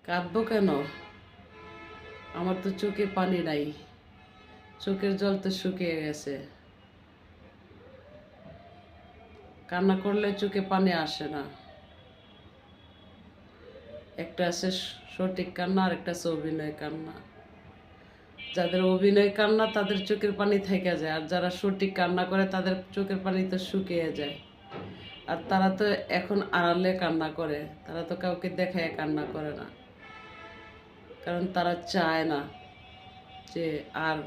কাঁদবো কেন? আমার তো চোখে পানি নাই, চোখের জল তো শুকিয়ে গেছে। কান্না করলে চোখে পানি আসে না। একটা আছে সঠিক কান্না, আর একটা আছে অভিনয় কান্না। যাদের অভিনয় কান্না তাদের চোখের পানি থেকে যায়, আর যারা সঠিক কান্না করে তাদের চোখের পানি তো শুকিয়ে যায়। আর তারা তো এখন আড়ালে কান্না করে, তারা তো কাউকে দেখায় কান্না করে না, কারণ তারা চায় না যে আর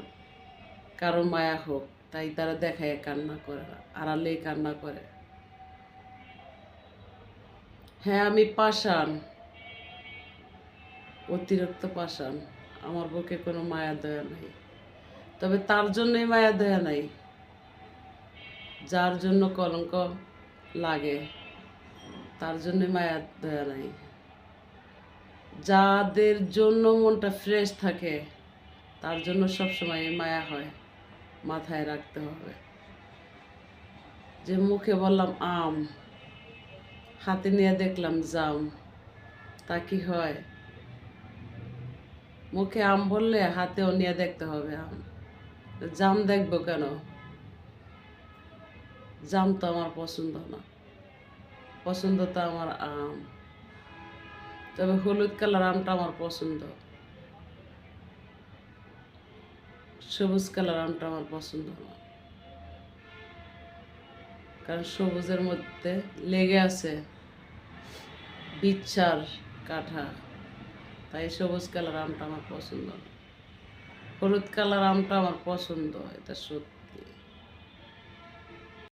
কারো মায়া হোক, তাই তারা দেখায় কান্না করে না, আড়ালেই কান্না করে। হ্যাঁ, আমি পাষাণ, অতিরিক্ত পাষাণ। আমার বুকে কোনো মায়া দয়া নাই, তবে তার জন্যই মায়া দয়া নাই যার জন্য কলঙ্ক লাগে, তার জন্য মায়া দয়া নাই। যাদের জন্য মনটা ফ্রেশ থাকে তার জন্য সবসময় মায়া হয়, মাথায় রাখতে হবে। যে মুখে বললাম আম, হাতে নিয়ে দেখলাম জাম, তা কি হয়? মুখে আম বললে হাতেও নিয়ে দেখতে হবে আম। জাম দেখবো কেন? জাম তো আমার পছন্দ না, পছন্দ তো আমার আম। তবে হলুদ কালার আমটা আমার পছন্দ, সবুজ কালার আমটা আমার পছন্দ না, কারণ সবুজের মধ্যে লেগে আছে বিচ্ছার কাঁঠা, তাই সবুজ কালার আমটা আমার পছন্দ না। হলুদ কালার আমটা আমার পছন্দ, এটা সত্যি।